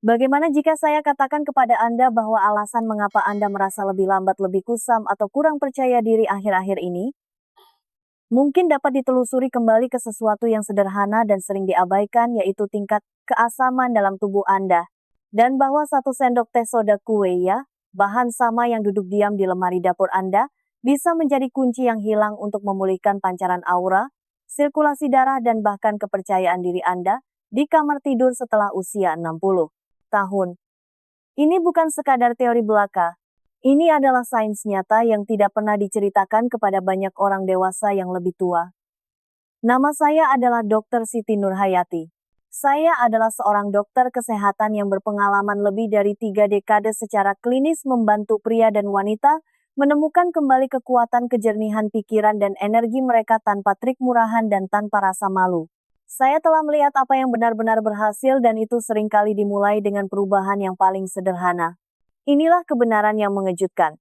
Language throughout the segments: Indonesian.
Bagaimana jika saya katakan kepada Anda bahwa alasan mengapa Anda merasa lebih lambat, lebih kusam, atau kurang percaya diri akhir-akhir ini? Mungkin dapat ditelusuri kembali ke sesuatu yang sederhana dan sering diabaikan, yaitu tingkat keasaman dalam tubuh Anda. Dan bahwa 1 sendok teh soda kue ya, bahan sama yang duduk diam di lemari dapur Anda, bisa menjadi kunci yang hilang untuk memulihkan pancaran aura, sirkulasi darah, dan bahkan kepercayaan diri Anda di kamar tidur setelah usia 60 tahun. Ini bukan sekadar teori belaka. Ini adalah sains nyata yang tidak pernah diceritakan kepada banyak orang dewasa yang lebih tua. Nama saya adalah Dr. Siti Nurhayati. Saya adalah seorang dokter kesehatan yang berpengalaman lebih dari 3 dekade secara klinis membantu pria dan wanita menemukan kembali kekuatan, kejernihan pikiran, dan energi mereka tanpa trik murahan dan tanpa rasa malu. Saya telah melihat apa yang benar-benar berhasil, dan itu seringkali dimulai dengan perubahan yang paling sederhana. Inilah kebenaran yang mengejutkan.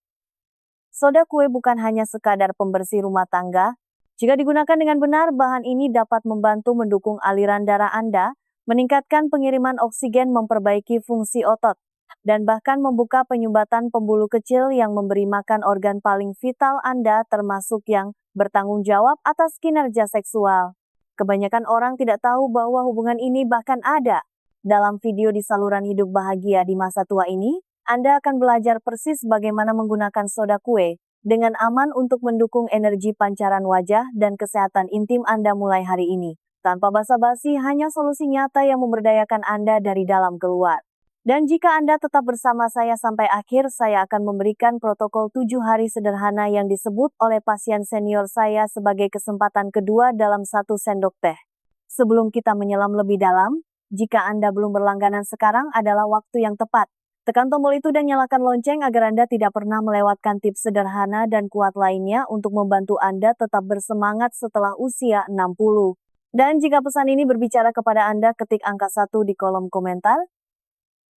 Soda kue bukan hanya sekadar pembersih rumah tangga. Jika digunakan dengan benar, bahan ini dapat membantu mendukung aliran darah Anda, meningkatkan pengiriman oksigen, memperbaiki fungsi otot, dan bahkan membuka penyumbatan pembuluh kecil yang memberi makan organ paling vital Anda, termasuk yang bertanggung jawab atas kinerja seksual. Kebanyakan orang tidak tahu bahwa hubungan ini bahkan ada. Dalam video di saluran hidup bahagia di masa tua ini, Anda akan belajar persis bagaimana menggunakan soda kue dengan aman untuk mendukung energi pancaran wajah dan kesehatan intim Anda mulai hari ini. Tanpa basa-basi, hanya solusi nyata yang memberdayakan Anda dari dalam keluar. Dan jika Anda tetap bersama saya sampai akhir, saya akan memberikan protokol 7 hari sederhana yang disebut oleh pasien senior saya sebagai kesempatan kedua dalam 1 sendok teh. Sebelum kita menyelam lebih dalam, jika Anda belum berlangganan, sekarang adalah waktu yang tepat. Tekan tombol itu dan nyalakan lonceng agar Anda tidak pernah melewatkan tips sederhana dan kuat lainnya untuk membantu Anda tetap bersemangat setelah usia 60. Dan jika pesan ini berbicara kepada Anda, ketik angka 1 di kolom komentar.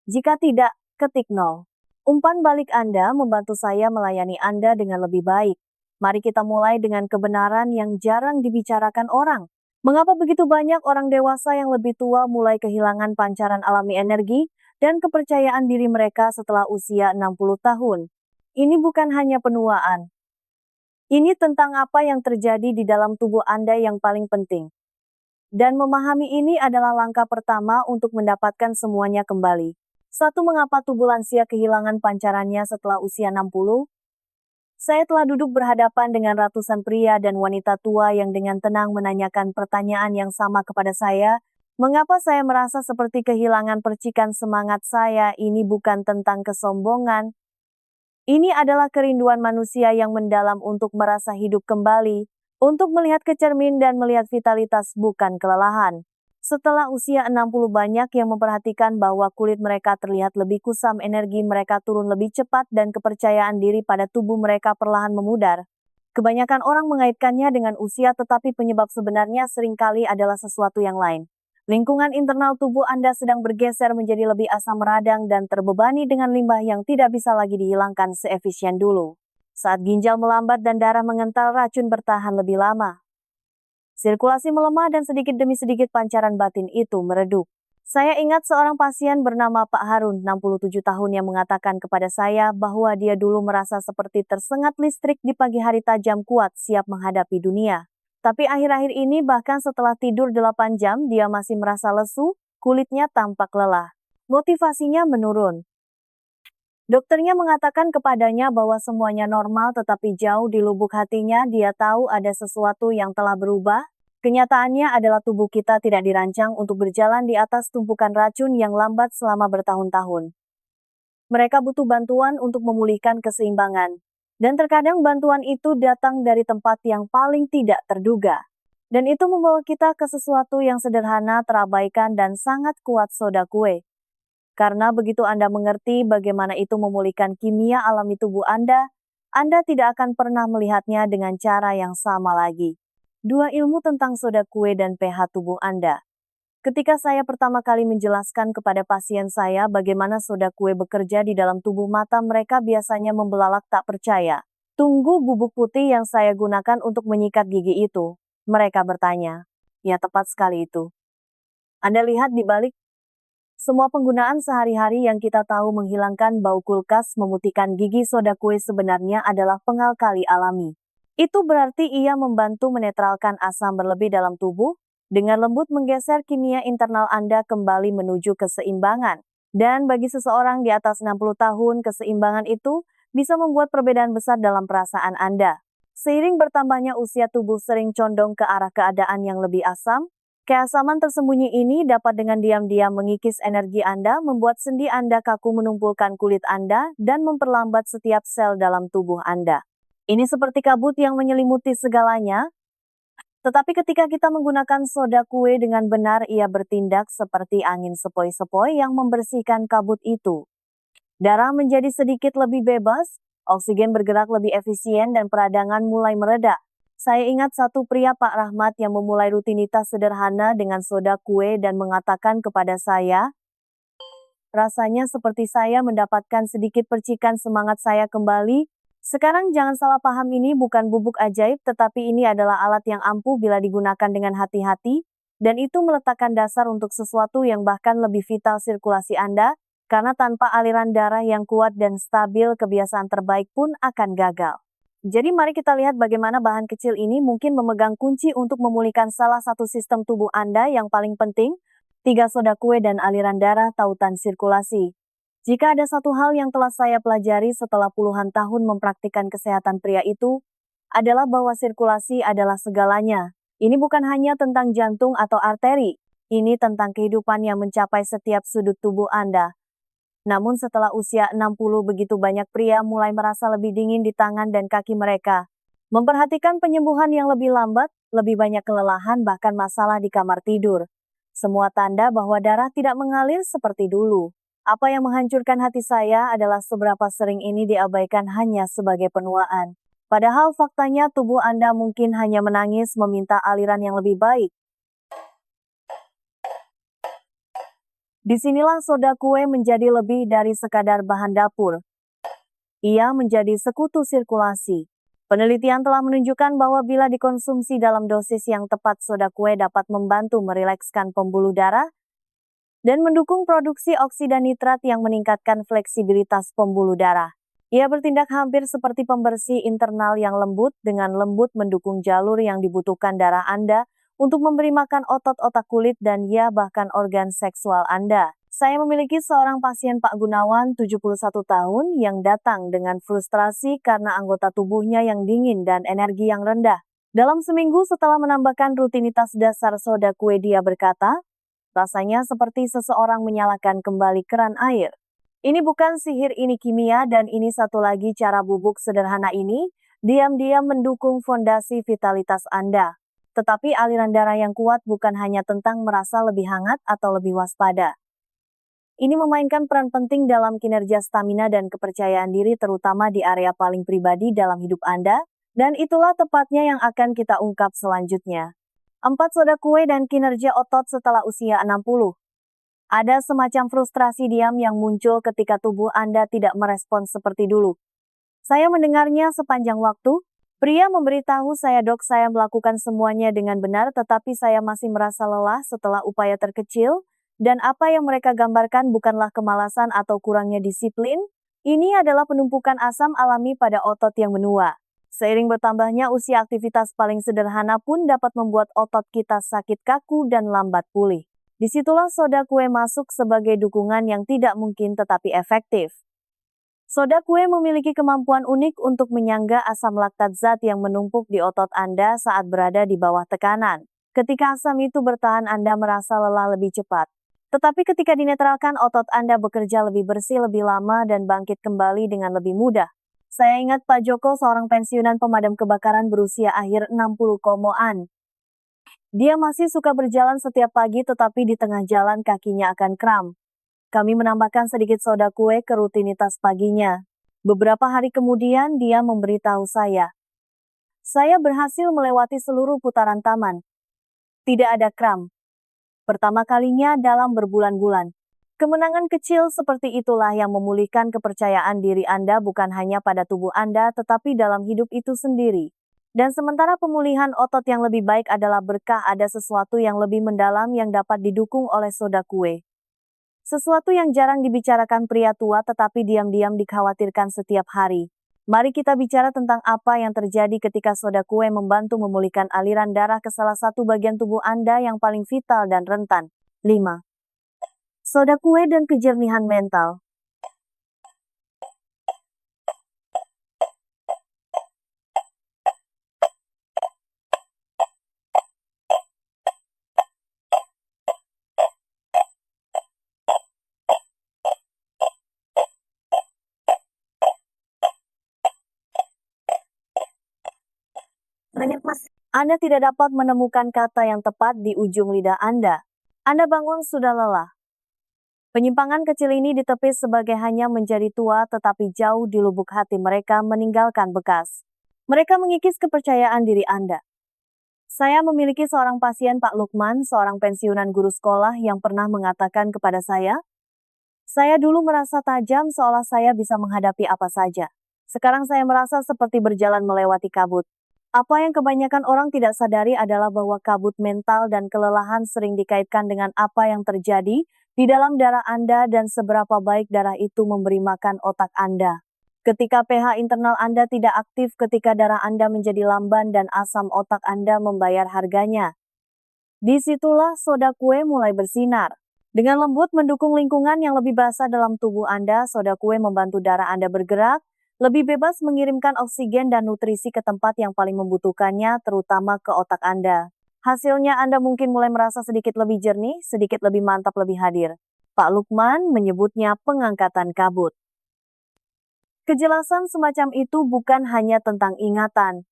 Jika tidak, ketik 0. Umpan balik Anda membantu saya melayani Anda dengan lebih baik. Mari kita mulai dengan kebenaran yang jarang dibicarakan orang. Mengapa begitu banyak orang dewasa yang lebih tua mulai kehilangan pancaran alami energi dan kepercayaan diri mereka setelah usia 60 tahun? Ini bukan hanya penuaan. Ini tentang apa yang terjadi di dalam tubuh Anda yang paling penting. Dan memahami ini adalah langkah pertama untuk mendapatkan semuanya kembali. 1. Mengapa tubuh lansia kehilangan pancarannya setelah usia 60? Saya telah duduk berhadapan dengan ratusan pria dan wanita tua yang dengan tenang menanyakan pertanyaan yang sama kepada saya. Mengapa saya merasa seperti kehilangan percikan semangat saya? Ini bukan tentang kesombongan. Ini adalah kerinduan manusia yang mendalam untuk merasa hidup kembali, untuk melihat ke cermin dan melihat vitalitas, bukan kelelahan. Setelah usia 60, banyak yang memperhatikan bahwa kulit mereka terlihat lebih kusam, energi mereka turun lebih cepat, dan kepercayaan diri pada tubuh mereka perlahan memudar. Kebanyakan orang mengaitkannya dengan usia, tetapi penyebab sebenarnya seringkali adalah sesuatu yang lain. Lingkungan internal tubuh Anda sedang bergeser menjadi lebih asam radang dan terbebani dengan limbah yang tidak bisa lagi dihilangkan seefisien dulu. Saat ginjal melambat dan darah mengental, racun bertahan lebih lama. Sirkulasi melemah dan sedikit demi sedikit pancaran batin itu meredup. Saya ingat seorang pasien bernama Pak Harun, 67 tahun, yang mengatakan kepada saya bahwa dia dulu merasa seperti tersengat listrik di pagi hari, tajam, kuat, siap menghadapi dunia. Tapi akhir-akhir ini, bahkan setelah tidur 8 jam, dia masih merasa lesu, kulitnya tampak lelah. Motivasinya menurun. Dokternya mengatakan kepadanya bahwa semuanya normal, tetapi jauh di lubuk hatinya dia tahu ada sesuatu yang telah berubah. Kenyataannya adalah tubuh kita tidak dirancang untuk berjalan di atas tumpukan racun yang lambat selama bertahun-tahun. Mereka butuh bantuan untuk memulihkan keseimbangan. Dan terkadang bantuan itu datang dari tempat yang paling tidak terduga. Dan itu membawa kita ke sesuatu yang sederhana, terabaikan, dan sangat kuat: soda kue. Karena begitu Anda mengerti bagaimana itu memulihkan kimia alami tubuh Anda tidak akan pernah melihatnya dengan cara yang sama lagi. 2. Ilmu tentang soda kue dan pH tubuh Anda. Ketika saya pertama kali menjelaskan kepada pasien saya bagaimana soda kue bekerja di dalam tubuh, mata mereka biasanya membelalak tak percaya. Tunggu, bubuk putih yang saya gunakan untuk menyikat gigi itu? Mereka bertanya. Ya, tepat sekali itu. Anda lihat di balik Semua penggunaan sehari-hari yang kita tahu menghilangkan bau kulkas, memutihkan gigi, soda kue sebenarnya adalah pengalkali alami. Itu berarti ia membantu menetralkan asam berlebih dalam tubuh, dengan lembut menggeser kimia internal Anda kembali menuju keseimbangan. Dan bagi seseorang di atas 60 tahun, keseimbangan itu bisa membuat perbedaan besar dalam perasaan Anda. Seiring bertambahnya usia, tubuh sering condong ke arah keadaan yang lebih asam. Keasaman tersembunyi ini dapat dengan diam-diam mengikis energi Anda, membuat sendi Anda kaku, menumpulkan kulit Anda, dan memperlambat setiap sel dalam tubuh Anda. Ini seperti kabut yang menyelimuti segalanya. Tetapi ketika kita menggunakan soda kue dengan benar, ia bertindak seperti angin sepoi-sepoi yang membersihkan kabut itu. Darah menjadi sedikit lebih bebas, oksigen bergerak lebih efisien, dan peradangan mulai mereda. Saya ingat satu pria, Pak Rahmat, yang memulai rutinitas sederhana dengan soda kue dan mengatakan kepada saya, rasanya seperti saya mendapatkan sedikit percikan semangat saya kembali. Sekarang jangan salah paham, ini bukan bubuk ajaib, tetapi ini adalah alat yang ampuh bila digunakan dengan hati-hati, dan itu meletakkan dasar untuk sesuatu yang bahkan lebih vital, sirkulasi Anda, karena tanpa aliran darah yang kuat dan stabil, kebiasaan terbaik pun akan gagal. Jadi mari kita lihat bagaimana bahan kecil ini mungkin memegang kunci untuk memulihkan salah satu sistem tubuh Anda yang paling penting, 3 soda kue dan aliran darah, tautan sirkulasi. Jika ada satu hal yang telah saya pelajari setelah puluhan tahun mempraktikkan kesehatan pria itu, adalah bahwa sirkulasi adalah segalanya. Ini bukan hanya tentang jantung atau arteri, ini tentang kehidupan yang mencapai setiap sudut tubuh Anda. Namun setelah usia 60, begitu banyak pria mulai merasa lebih dingin di tangan dan kaki mereka. Memperhatikan penyembuhan yang lebih lambat, lebih banyak kelelahan, bahkan masalah di kamar tidur. Semua tanda bahwa darah tidak mengalir seperti dulu. Apa yang menghancurkan hati saya adalah seberapa sering ini diabaikan hanya sebagai penuaan. Padahal faktanya tubuh Anda mungkin hanya menangis meminta aliran yang lebih baik. Disinilah soda kue menjadi lebih dari sekadar bahan dapur. Ia menjadi sekutu sirkulasi. Penelitian telah menunjukkan bahwa bila dikonsumsi dalam dosis yang tepat, soda kue dapat membantu merilekskan pembuluh darah dan mendukung produksi oksida nitrat yang meningkatkan fleksibilitas pembuluh darah. Ia bertindak hampir seperti pembersih internal yang lembut, dengan lembut mendukung jalur yang dibutuhkan darah Anda untuk memberi makan otot-otak kulit dan ya bahkan organ seksual Anda. Saya memiliki seorang pasien, Pak Gunawan, 71 tahun, yang datang dengan frustrasi karena anggota tubuhnya yang dingin dan energi yang rendah. Dalam seminggu setelah menambahkan rutinitas dasar soda kue, dia berkata, rasanya seperti seseorang menyalakan kembali keran air. Ini bukan sihir, ini kimia, dan ini satu lagi cara bubuk sederhana ini, diam-diam mendukung fondasi vitalitas Anda. Tetapi aliran darah yang kuat bukan hanya tentang merasa lebih hangat atau lebih waspada. Ini memainkan peran penting dalam kinerja stamina dan kepercayaan diri, terutama di area paling pribadi dalam hidup Anda, dan itulah tepatnya yang akan kita ungkap selanjutnya. 4 soda kue dan kinerja otot setelah usia 60. Ada semacam frustrasi diam yang muncul ketika tubuh Anda tidak merespons seperti dulu. Saya mendengarnya sepanjang waktu. Pria memberitahu saya, dok, saya melakukan semuanya dengan benar, tetapi saya masih merasa lelah setelah upaya terkecil, dan apa yang mereka gambarkan bukanlah kemalasan atau kurangnya disiplin, ini adalah penumpukan asam alami pada otot yang menua. Seiring bertambahnya usia, aktivitas paling sederhana pun dapat membuat otot kita sakit, kaku, dan lambat pulih. Disitulah soda kue masuk sebagai dukungan yang tidak mungkin tetapi efektif. Soda kue memiliki kemampuan unik untuk menyangga asam laktat, zat yang menumpuk di otot Anda saat berada di bawah tekanan. Ketika asam itu bertahan, Anda merasa lelah lebih cepat. Tetapi ketika dinetralkan, otot Anda bekerja lebih bersih, lebih lama, dan bangkit kembali dengan lebih mudah. Saya ingat Pak Joko, seorang pensiunan pemadam kebakaran berusia akhir 60-an. Dia masih suka berjalan setiap pagi, tetapi di tengah jalan kakinya akan kram. Kami menambahkan sedikit soda kue ke rutinitas paginya. Beberapa hari kemudian dia memberitahu saya berhasil melewati seluruh putaran taman. Tidak ada kram. Pertama kalinya dalam berbulan-bulan. Kemenangan kecil seperti itulah yang memulihkan kepercayaan diri Anda, bukan hanya pada tubuh Anda, tetapi dalam hidup itu sendiri. Dan sementara pemulihan otot yang lebih baik adalah berkah, ada sesuatu yang lebih mendalam yang dapat didukung oleh soda kue. Sesuatu yang jarang dibicarakan pria tua tetapi diam-diam dikhawatirkan setiap hari. Mari kita bicara tentang apa yang terjadi ketika soda kue membantu memulihkan aliran darah ke salah satu bagian tubuh Anda yang paling vital dan rentan. 5. Soda kue dan kejernihan mental. Anda tidak dapat menemukan kata yang tepat di ujung lidah Anda. Anda bangun sudah lelah. Penyimpangan kecil ini ditepis sebagai hanya menjadi tua tetapi jauh di lubuk hati mereka meninggalkan bekas. Mereka mengikis kepercayaan diri Anda. Saya memiliki seorang pasien Pak Lukman, seorang pensiunan guru sekolah yang pernah mengatakan kepada saya dulu merasa tajam seolah saya bisa menghadapi apa saja. Sekarang saya merasa seperti berjalan melewati kabut. Apa yang kebanyakan orang tidak sadari adalah bahwa kabut mental dan kelelahan sering dikaitkan dengan apa yang terjadi di dalam darah Anda dan seberapa baik darah itu memberi makan otak Anda. Ketika pH internal Anda tidak aktif, ketika darah Anda menjadi lamban dan asam otak Anda membayar harganya. Disitulah soda kue mulai bersinar. Dengan lembut mendukung lingkungan yang lebih basah dalam tubuh Anda, soda kue membantu darah Anda bergerak, lebih bebas mengirimkan oksigen dan nutrisi ke tempat yang paling membutuhkannya, terutama ke otak Anda. Hasilnya Anda mungkin mulai merasa sedikit lebih jernih, sedikit lebih mantap, lebih hadir. Pak Lukman menyebutnya pengangkatan kabut. Kejelasan semacam itu bukan hanya tentang ingatan.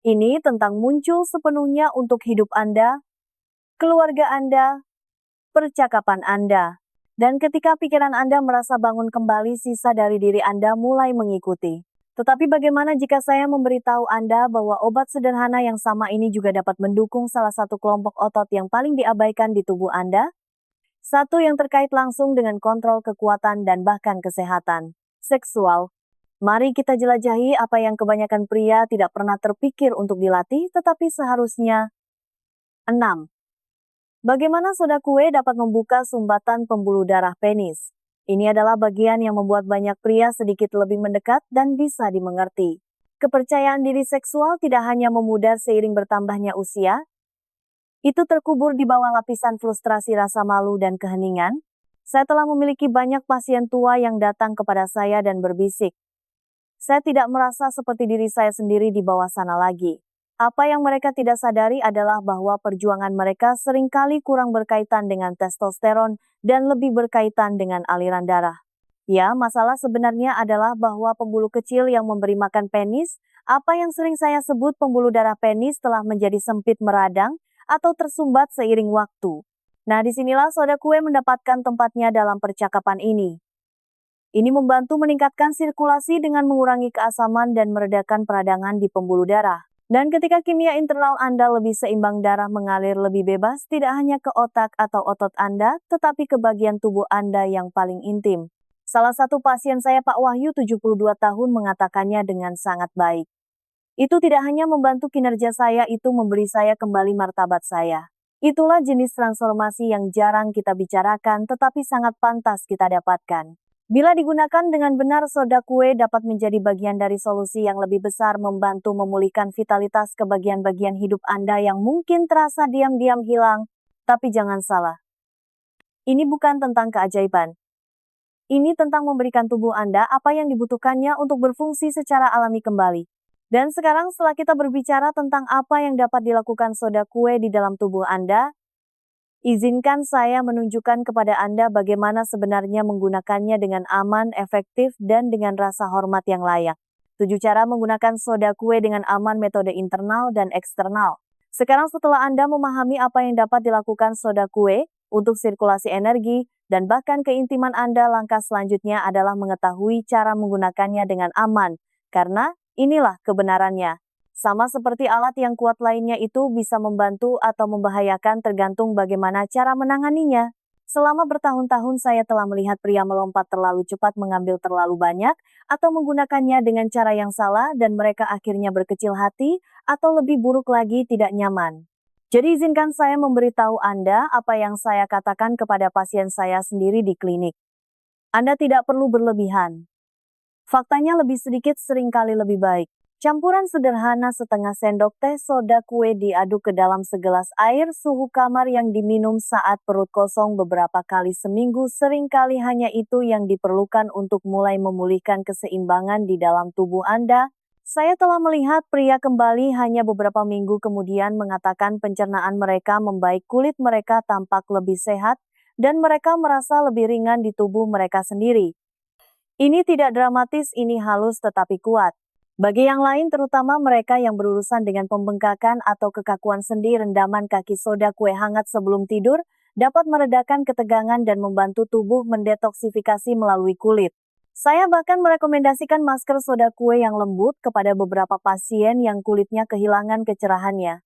Ini tentang muncul sepenuhnya untuk hidup Anda, keluarga Anda, percakapan Anda. Dan ketika pikiran Anda merasa bangun kembali, sisa dari diri Anda mulai mengikuti. Tetapi bagaimana jika saya memberitahu Anda bahwa obat sederhana yang sama ini juga dapat mendukung salah satu kelompok otot yang paling diabaikan di tubuh Anda? Satu yang terkait langsung dengan kontrol kekuatan dan bahkan kesehatan seksual. Mari kita jelajahi apa yang kebanyakan pria tidak pernah terpikir untuk dilatih, tetapi seharusnya. 6. Bagaimana soda kue dapat membuka sumbatan pembuluh darah penis? Ini adalah bagian yang membuat banyak pria sedikit lebih mendekat dan bisa dimengerti. Kepercayaan diri seksual tidak hanya memudar seiring bertambahnya usia. Itu terkubur di bawah lapisan frustrasi, rasa malu, dan keheningan. Saya telah memiliki banyak pasien tua yang datang kepada saya dan berbisik. Saya tidak merasa seperti diri saya sendiri di bawah sana lagi. Apa yang mereka tidak sadari adalah bahwa perjuangan mereka seringkali kurang berkaitan dengan testosteron dan lebih berkaitan dengan aliran darah. Ya, masalah sebenarnya adalah bahwa pembuluh kecil yang memberi makan penis, apa yang sering saya sebut pembuluh darah penis, telah menjadi sempit, meradang, atau tersumbat seiring waktu. Nah, disinilah soda kue mendapatkan tempatnya dalam percakapan ini. Ini membantu meningkatkan sirkulasi dengan mengurangi keasaman dan meredakan peradangan di pembuluh darah. Dan ketika kimia internal Anda lebih seimbang, darah mengalir lebih bebas, tidak hanya ke otak atau otot Anda, tetapi ke bagian tubuh Anda yang paling intim. Salah satu pasien saya, Pak Wahyu, 72 tahun, mengatakannya dengan sangat baik. Itu tidak hanya membantu kinerja saya, itu memberi saya kembali martabat saya. Itulah jenis transformasi yang jarang kita bicarakan, tetapi sangat pantas kita dapatkan. Bila digunakan dengan benar, soda kue dapat menjadi bagian dari solusi yang lebih besar, membantu memulihkan vitalitas ke bagian-bagian hidup Anda yang mungkin terasa diam-diam hilang. Tapi jangan salah. Ini bukan tentang keajaiban. Ini tentang memberikan tubuh Anda apa yang dibutuhkannya untuk berfungsi secara alami kembali. Dan sekarang setelah kita berbicara tentang apa yang dapat dilakukan soda kue di dalam tubuh Anda, izinkan saya menunjukkan kepada Anda bagaimana sebenarnya menggunakannya dengan aman, efektif, dan dengan rasa hormat yang layak. 7 cara menggunakan soda kue dengan aman, metode internal dan eksternal. Sekarang setelah Anda memahami apa yang dapat dilakukan soda kue untuk sirkulasi energi dan bahkan keintiman Anda, langkah selanjutnya adalah mengetahui cara menggunakannya dengan aman, karena inilah kebenarannya. Sama seperti alat yang kuat lainnya, itu bisa membantu atau membahayakan tergantung bagaimana cara menanganinya. Selama bertahun-tahun saya telah melihat pria melompat terlalu cepat, mengambil terlalu banyak, atau menggunakannya dengan cara yang salah dan mereka akhirnya berkecil hati, atau lebih buruk lagi tidak nyaman. Jadi izinkan saya memberitahu Anda apa yang saya katakan kepada pasien saya sendiri di klinik. Anda tidak perlu berlebihan. Faktanya lebih sedikit seringkali lebih baik. Campuran sederhana setengah sendok teh soda kue diaduk ke dalam segelas air suhu kamar yang diminum saat perut kosong beberapa kali seminggu seringkali hanya itu yang diperlukan untuk mulai memulihkan keseimbangan di dalam tubuh Anda. Saya telah melihat pria kembali hanya beberapa minggu kemudian mengatakan pencernaan mereka membaik, kulit mereka tampak lebih sehat, dan mereka merasa lebih ringan di tubuh mereka sendiri. Ini tidak dramatis, ini halus tetapi kuat. Bagi yang lain terutama mereka yang berurusan dengan pembengkakan atau kekakuan sendi, rendaman kaki soda kue hangat sebelum tidur dapat meredakan ketegangan dan membantu tubuh mendetoksifikasi melalui kulit. Saya bahkan merekomendasikan masker soda kue yang lembut kepada beberapa pasien yang kulitnya kehilangan kecerahannya.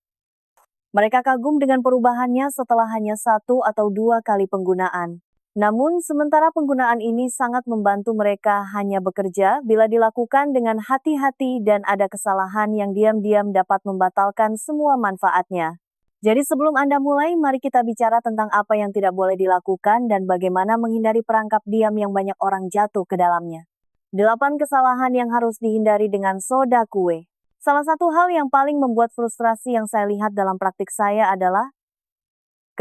Mereka kagum dengan perubahannya setelah hanya 1 atau 2 kali penggunaan. Namun, sementara penggunaan ini sangat membantu mereka hanya bekerja bila dilakukan dengan hati-hati dan ada kesalahan yang diam-diam dapat membatalkan semua manfaatnya. Jadi sebelum Anda mulai, mari kita bicara tentang apa yang tidak boleh dilakukan dan bagaimana menghindari perangkap diam yang banyak orang jatuh ke dalamnya. 8 kesalahan yang harus dihindari dengan soda kue. Salah satu hal yang paling membuat frustrasi yang saya lihat dalam praktik saya adalah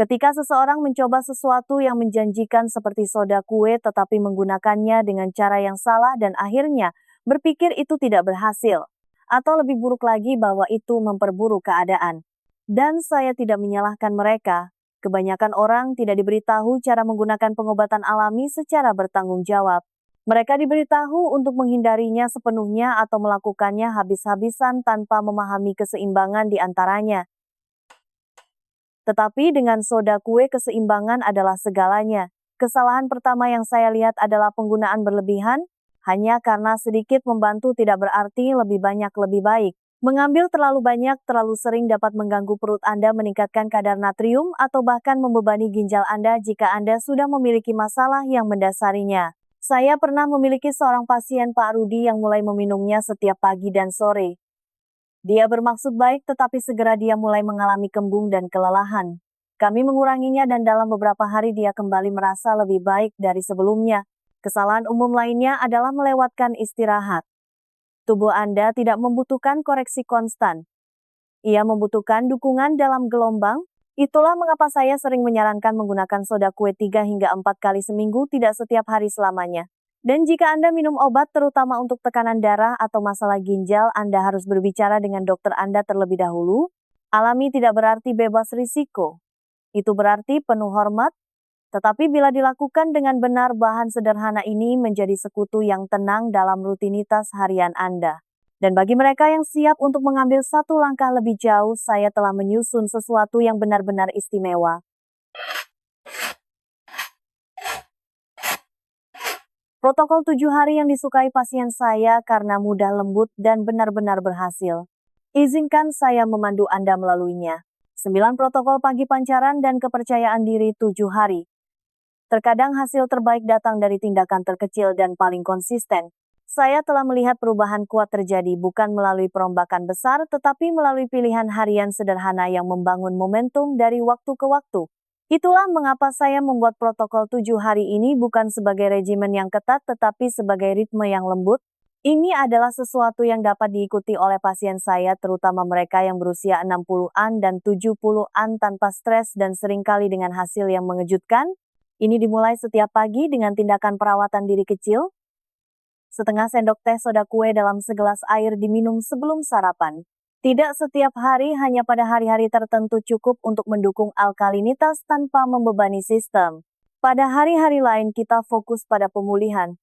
ketika seseorang mencoba sesuatu yang menjanjikan seperti soda kue tetapi menggunakannya dengan cara yang salah dan akhirnya berpikir itu tidak berhasil. Atau lebih buruk lagi bahwa itu memperburuk keadaan. Dan saya tidak menyalahkan mereka. Kebanyakan orang tidak diberitahu cara menggunakan pengobatan alami secara bertanggung jawab. Mereka diberitahu untuk menghindarinya sepenuhnya atau melakukannya habis-habisan tanpa memahami keseimbangan di antaranya. Tetapi dengan soda kue keseimbangan adalah segalanya. Kesalahan pertama yang saya lihat adalah penggunaan berlebihan, hanya karena sedikit membantu tidak berarti lebih banyak lebih baik. Mengambil terlalu banyak terlalu sering dapat mengganggu perut Anda, meningkatkan kadar natrium, atau bahkan membebani ginjal Anda jika Anda sudah memiliki masalah yang mendasarinya. Saya pernah memiliki seorang pasien Pak Rudi yang mulai meminumnya setiap pagi dan sore. Dia bermaksud baik tetapi segera dia mulai mengalami kembung dan kelelahan. Kami menguranginya dan dalam beberapa hari dia kembali merasa lebih baik dari sebelumnya. Kesalahan umum lainnya adalah melewatkan istirahat. Tubuh Anda tidak membutuhkan koreksi konstan. Ia membutuhkan dukungan dalam gelombang. Itulah mengapa saya sering menyarankan menggunakan soda kue 3 hingga 4 kali seminggu, tidak setiap hari selamanya. Dan jika Anda minum obat terutama untuk tekanan darah atau masalah ginjal, Anda harus berbicara dengan dokter Anda terlebih dahulu. Alami tidak berarti bebas risiko. Itu berarti penuh hormat. Tetapi bila dilakukan dengan benar, bahan sederhana ini menjadi sekutu yang tenang dalam rutinitas harian Anda. Dan bagi mereka yang siap untuk mengambil satu langkah lebih jauh, saya telah menyusun sesuatu yang benar-benar istimewa. Protokol 7 hari yang disukai pasien saya karena mudah, lembut, dan benar-benar berhasil. Izinkan saya memandu Anda melaluinya. 9 protokol pagi pancaran dan kepercayaan diri 7 hari. Terkadang hasil terbaik datang dari tindakan terkecil dan paling konsisten. Saya telah melihat perubahan kuat terjadi bukan melalui perombakan besar tetapi melalui pilihan harian sederhana yang membangun momentum dari waktu ke waktu. Itulah mengapa saya membuat protokol 7 hari ini bukan sebagai regimen yang ketat tetapi sebagai ritme yang lembut. Ini adalah sesuatu yang dapat diikuti oleh pasien saya, terutama mereka yang berusia 60-an dan 70-an tanpa stres dan seringkali dengan hasil yang mengejutkan. Ini dimulai setiap pagi dengan tindakan perawatan diri kecil. Setengah sendok teh soda kue dalam segelas air diminum sebelum sarapan. Tidak setiap hari, hanya pada hari-hari tertentu cukup untuk mendukung alkalinitas tanpa membebani sistem. Pada hari-hari lain kita fokus pada pemulihan.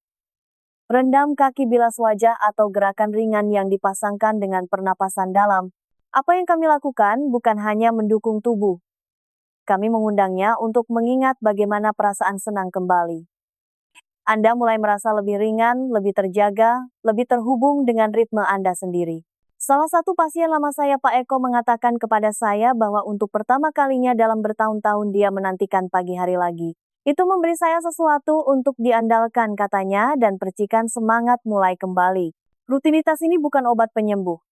Rendam kaki, bilas wajah, atau gerakan ringan yang dipasangkan dengan pernapasan dalam. Apa yang kami lakukan bukan hanya mendukung tubuh. Kami mengundangnya untuk mengingat bagaimana perasaan senang kembali. Anda mulai merasa lebih ringan, lebih terjaga, lebih terhubung dengan ritme Anda sendiri. Salah satu pasien lama saya, Pak Eko, mengatakan kepada saya bahwa untuk pertama kalinya dalam bertahun-tahun dia menantikan pagi hari lagi. Itu memberi saya sesuatu untuk diandalkan, katanya, dan percikan semangat mulai kembali. Rutinitas ini bukan obat penyembuh.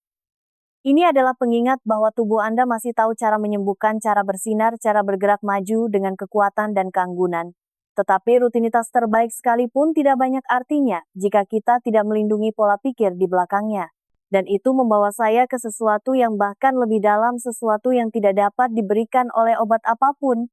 Ini adalah pengingat bahwa tubuh Anda masih tahu cara menyembuhkan, cara bersinar, cara bergerak maju dengan kekuatan dan keanggunan. Tetapi rutinitas terbaik sekalipun tidak banyak artinya jika kita tidak melindungi pola pikir di belakangnya. Dan itu membawa saya ke sesuatu yang bahkan lebih dalam, sesuatu yang tidak dapat diberikan oleh obat apapun.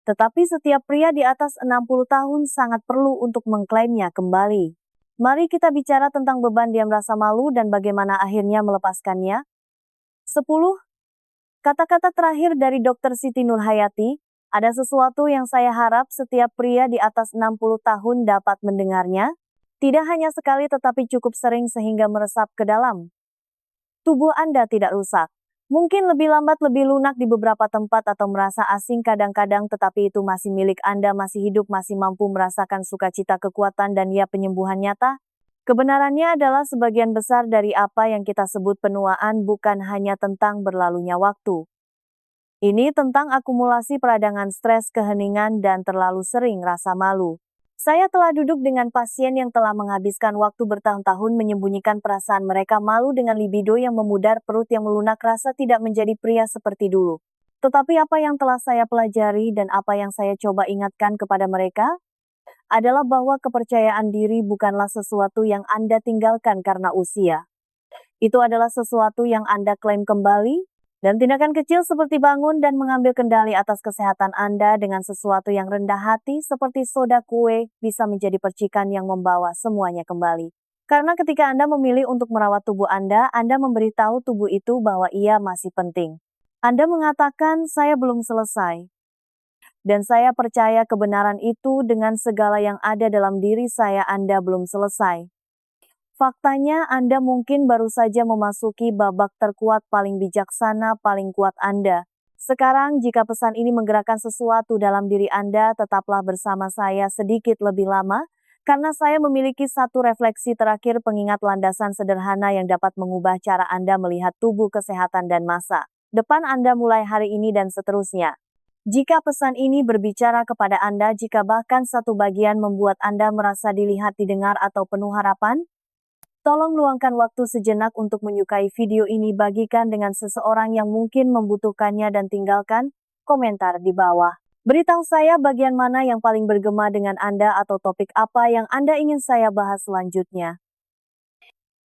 Tetapi setiap pria di atas 60 tahun sangat perlu untuk mengklaimnya kembali. Mari kita bicara tentang beban diam rasa malu dan bagaimana akhirnya melepaskannya. 10. Kata-kata terakhir dari Dr. Siti Nurhayati, ada sesuatu yang saya harap setiap pria di atas 60 tahun dapat mendengarnya, tidak hanya sekali tetapi cukup sering sehingga meresap ke dalam. Tubuh Anda tidak rusak. Mungkin lebih lambat, lebih lunak di beberapa tempat atau merasa asing kadang-kadang, tetapi itu masih milik Anda, masih hidup, masih mampu merasakan sukacita, kekuatan, dan ya penyembuhan nyata. Kebenarannya adalah sebagian besar dari apa yang kita sebut penuaan bukan hanya tentang berlalunya waktu. Ini tentang akumulasi peradangan stres, keheningan, dan terlalu sering rasa malu. Saya telah duduk dengan pasien yang telah menghabiskan waktu bertahun-tahun menyembunyikan perasaan mereka, malu dengan libido yang memudar, perut yang melunak, rasa tidak menjadi pria seperti dulu. Tetapi apa yang telah saya pelajari dan apa yang saya coba ingatkan kepada mereka adalah bahwa kepercayaan diri bukanlah sesuatu yang Anda tinggalkan karena usia. Itu adalah sesuatu yang Anda klaim kembali, dan tindakan kecil seperti bangun dan mengambil kendali atas kesehatan Anda dengan sesuatu yang rendah hati seperti soda kue bisa menjadi percikan yang membawa semuanya kembali. Karena ketika Anda memilih untuk merawat tubuh Anda memberitahu tubuh itu bahwa ia masih penting. Anda mengatakan, saya belum selesai. Dan saya percaya kebenaran itu dengan segala yang ada dalam diri saya, Anda belum selesai. Faktanya Anda mungkin baru saja memasuki babak terkuat, paling bijaksana, paling kuat Anda. Sekarang jika pesan ini menggerakkan sesuatu dalam diri Anda, tetaplah bersama saya sedikit lebih lama, karena saya memiliki satu refleksi terakhir, pengingat landasan sederhana yang dapat mengubah cara Anda melihat tubuh, kesehatan, dan masa depan Anda mulai hari ini dan seterusnya. Jika pesan ini berbicara kepada Anda, jika bahkan satu bagian membuat Anda merasa dilihat, didengar, atau penuh harapan, tolong luangkan waktu sejenak untuk menyukai video ini, bagikan dengan seseorang yang mungkin membutuhkannya, dan tinggalkan komentar di bawah. Beritahu saya bagian mana yang paling bergema dengan Anda atau topik apa yang Anda ingin saya bahas selanjutnya.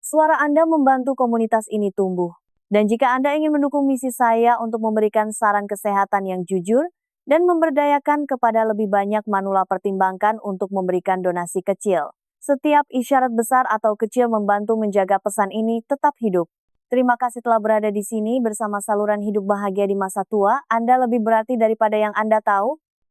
Suara Anda membantu komunitas ini tumbuh. Dan jika Anda ingin mendukung misi saya untuk memberikan saran kesehatan yang jujur dan memberdayakan kepada lebih banyak manula, pertimbangkan untuk memberikan donasi kecil. Setiap isyarat besar atau kecil membantu menjaga pesan ini tetap hidup. Terima kasih telah berada di sini bersama saluran hidup bahagia di masa tua. Anda lebih berarti daripada yang Anda tahu.